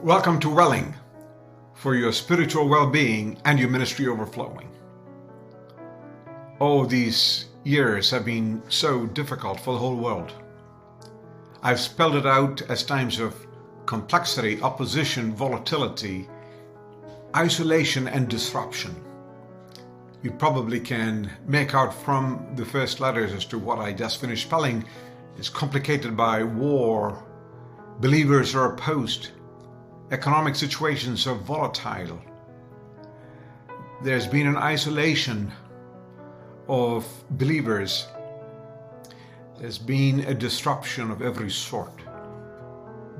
Welcome to Welling for your spiritual well-being and your ministry overflowing. Oh, these years have been so difficult for the whole world. I've spelled it out as times of complexity, opposition, volatility, isolation, and disruption. You probably can make out from the first letters as to what I just finished spelling. It's complicated by war, believers are opposed, economic situations are volatile. There's been an isolation of believers. There's been a disruption of every sort.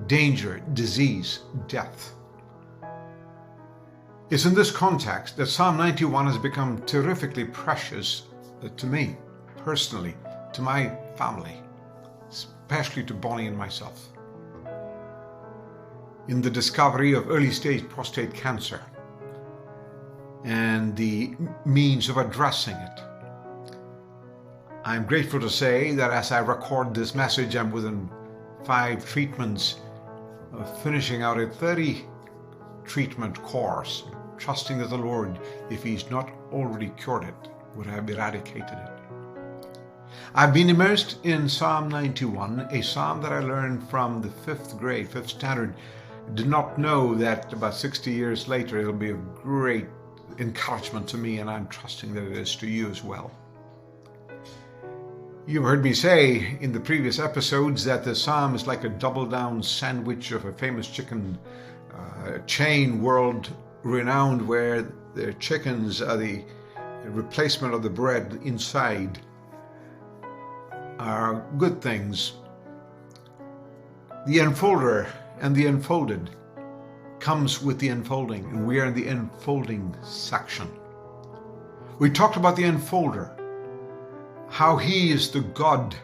Danger, disease, death. It's in this context that Psalm 91 has become terrifically precious to me, personally, to my family, especially to Bonnie and myself. In the discovery of early-stage prostate cancer and the means of addressing it. I'm grateful to say that as I record this message, I'm within 5 treatments of finishing out a 30-treatment course, trusting that the Lord, if He's not already cured it, would have eradicated it. I've been immersed in Psalm 91, a psalm that I learned from the 5th grade, 5th standard. Did not know that about 60 years later it'll be a great encouragement to me, and I'm trusting that it is to you as well. You've heard me say in the previous episodes that the psalm is like a double-down sandwich of a famous chicken chain, world renowned, where the chickens are the replacement of the bread inside, are good things. The enfolder and the enfolded comes with the enfolding, and we are in the enfolding section. We talked about the enfolder, how He is the God,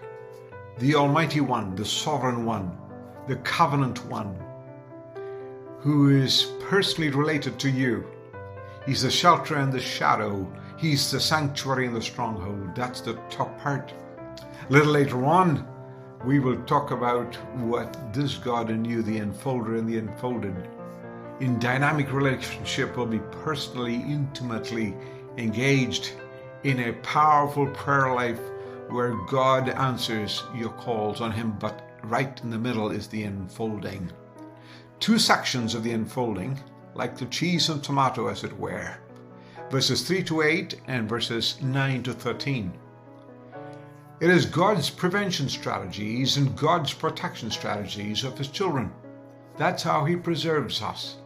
the Almighty One, the Sovereign One, the Covenant One, who is personally related to you. He's the shelter and the shadow. He's the sanctuary and the stronghold. That's the top part. A little later on, we will talk about what this God in you, the enfolder and the enfolded, in dynamic relationship, will be personally, intimately engaged in a powerful prayer life where God answers your calls on Him, but right in the middle is the enfolding. 2 sections of the enfolding, like the cheese and tomato as it were, verses 3-8 and verses 9-13. It is God's prevention strategies and God's protection strategies of His children. That's how He preserves us.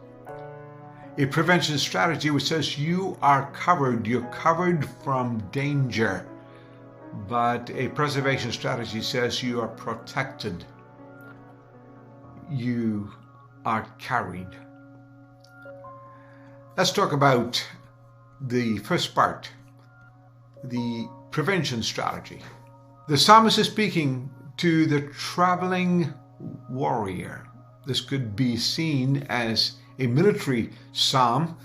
A prevention strategy which says you are covered, you're covered from danger. But a preservation strategy says you are protected, you are carried. Let's talk about the first part, the prevention strategy. The psalmist is speaking to the traveling warrior. This could be seen as a military psalm,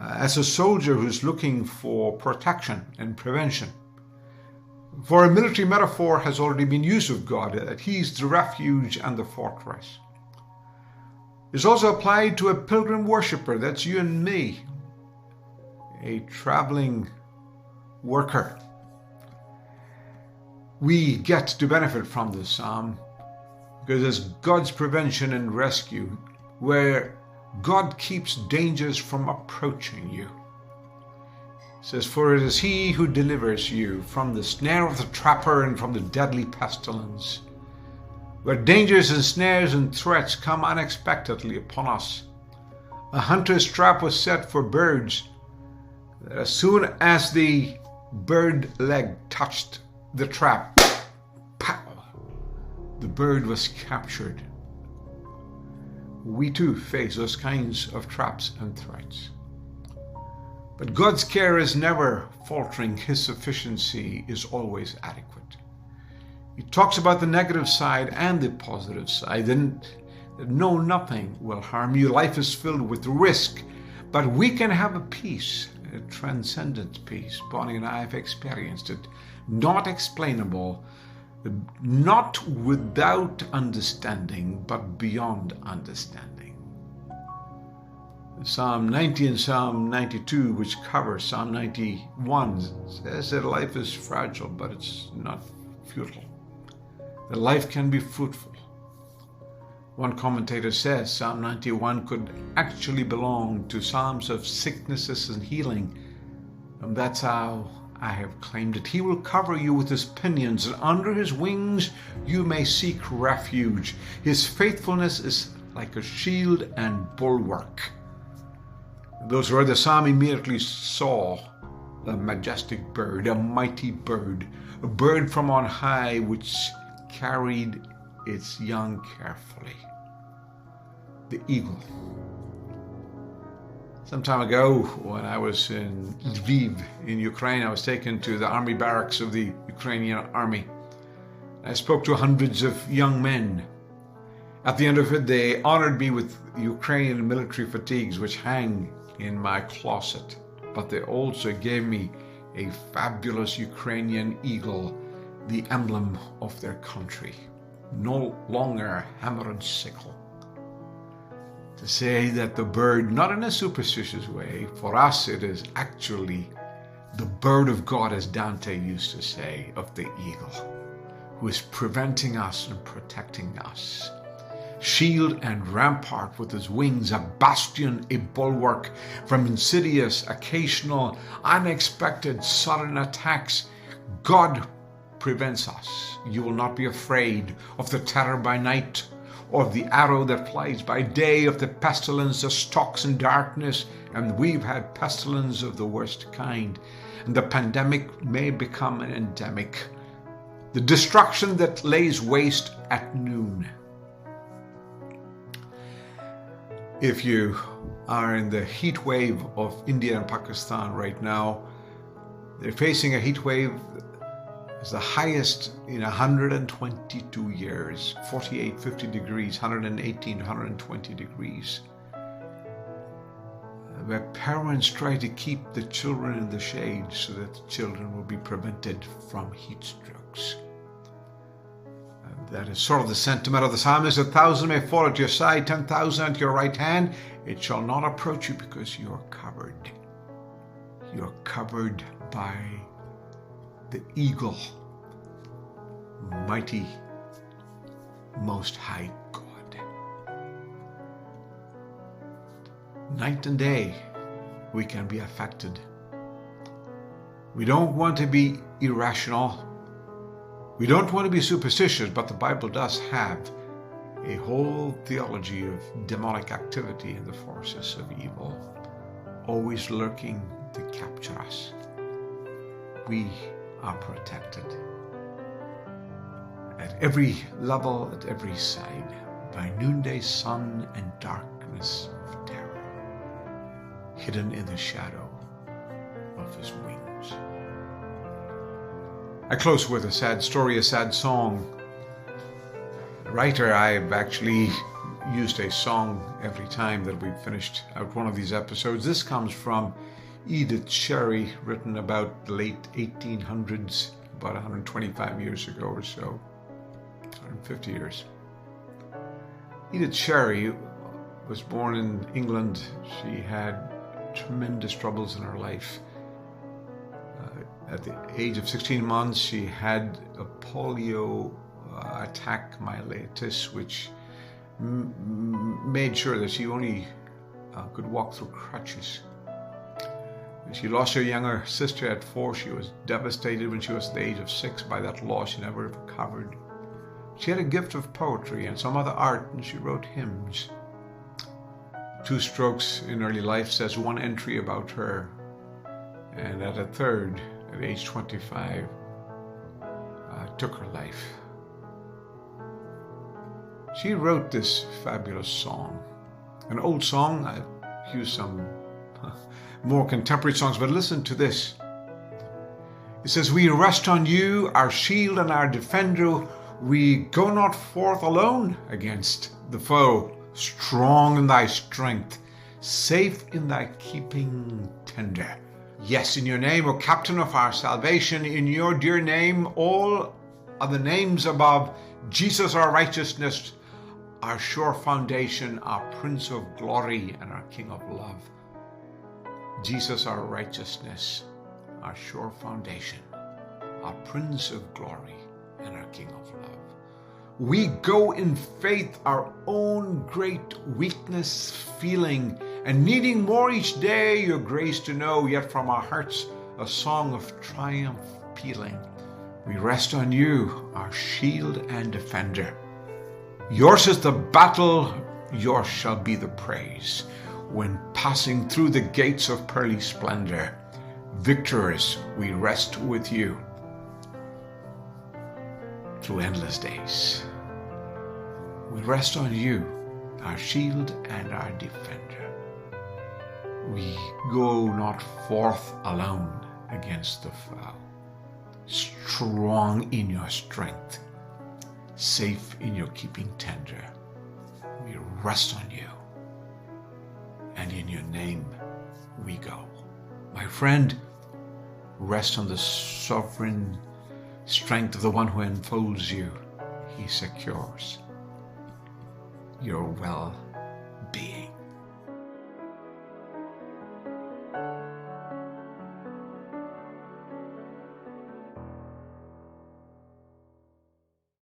as a soldier who's looking for protection and prevention. For a military metaphor has already been used of God, that He's the refuge and the fortress. It's also applied to a pilgrim worshiper, that's you and me, a traveling worker. We get to benefit from this psalm because it's God's prevention and rescue, where God keeps dangers from approaching you. It says, "For it is He who delivers you from the snare of the trapper and from the deadly pestilence," where dangers and snares and threats come unexpectedly upon us. A hunter's trap was set for birds, that as soon as the bird leg touched the trap, pow, the bird was captured. We too face those kinds of traps and threats. But God's care is never faltering. His sufficiency is always adequate. He talks about the negative side and the positive side, and that no, nothing will harm you. Life is filled with risk, but we can have a peace, a transcendent peace. Bonnie and I have experienced it. Not explainable, not without understanding, but beyond understanding. Psalm 90 and Psalm 92, which cover Psalm 91, says that life is fragile, but it's not futile. That life can be fruitful. One commentator says Psalm 91 could actually belong to Psalms of sicknesses and healing. And that's how I have claimed it. He will cover you with his pinions, and under his wings you may seek refuge. His faithfulness is like a shield and bulwark. Those who read the psalm immediately saw a majestic bird, a mighty bird, a bird from on high which carried its young carefully. The eagle. Some time ago, when I was in Lviv in Ukraine, I was taken to the army barracks of the Ukrainian army. I spoke to hundreds of young men. At the end of it, they honored me with Ukrainian military fatigues, which hang in my closet. But they also gave me a fabulous Ukrainian eagle, the emblem of their country. No longer a hammer and sickle. To say that the bird, not in a superstitious way, for us it is actually the bird of God, as Dante used to say of the eagle, who is preventing us and protecting us. Shield and rampart with his wings, a bastion, a bulwark from insidious, occasional, unexpected, sudden attacks. God prevents us. You will not be afraid of the terror by night, or of the arrow that flies by day, of the pestilence that stalks in darkness. And we've had pestilence of the worst kind. And the pandemic may become an endemic. The destruction that lays waste at noon. If you are in the heat wave of India and Pakistan right now, they're facing a heat wave is the highest in 122 years, 48, 50 degrees, 118, 120 degrees. Where parents try to keep the children in the shade so that the children will be prevented from heat strokes. And that is sort of the sentiment of the psalmist. 1,000 may fall at your side, 10,000 at your right hand. It shall not approach you because you are covered. You are covered by the eagle, mighty, most high God. Night and day, we can be affected. We don't want to be irrational. We don't want to be superstitious, but the Bible does have a whole theology of demonic activity and the forces of evil, always lurking to capture us. We are protected at every level, at every side, by noonday sun and darkness of terror, hidden in the shadow of his wings. I close with a sad story, a sad song. The writer, I've actually used a song every time that we've finished out one of these episodes. This comes from Edith Sherry, written about the late 1800s, about 125 years ago or so, 150 years. Edith Sherry was born in England. She had tremendous troubles in her life. At the age of 16 months, she had a polio attack myelitis, which made sure that she only could walk through crutches. She lost her younger sister at 4. She was devastated when she was at the age of 6 by that loss. She never recovered. She had a gift of poetry and some other art, and she wrote hymns. Two strokes in early life says one entry about her, and at a third, at age 25, took her life. She wrote this fabulous song, an old song. I've used some more contemporary songs, but listen to this. It says, "We rest on you, our shield and our defender. We go not forth alone against the foe. Strong in thy strength, safe in thy keeping tender. Yes, in your name, O Captain of our salvation, in your dear name, all other names above, Jesus our righteousness, our sure foundation, our Prince of Glory and our King of Love. Jesus, our righteousness, our sure foundation, our Prince of Glory and our King of Love. We go in faith, our own great weakness feeling, and needing more each day your grace to know, yet from our hearts a song of triumph pealing. We rest on you, our shield and defender. Yours is the battle, yours shall be the praise. When passing through the gates of pearly splendor, victors we rest with you through endless days. We rest on you, our shield and our defender. We go not forth alone against the foe, strong in your strength, safe in your keeping tender. We rest on you, and in your name we go. My friend, rest on the sovereign strength of the one who enfolds you. He secures your well-being.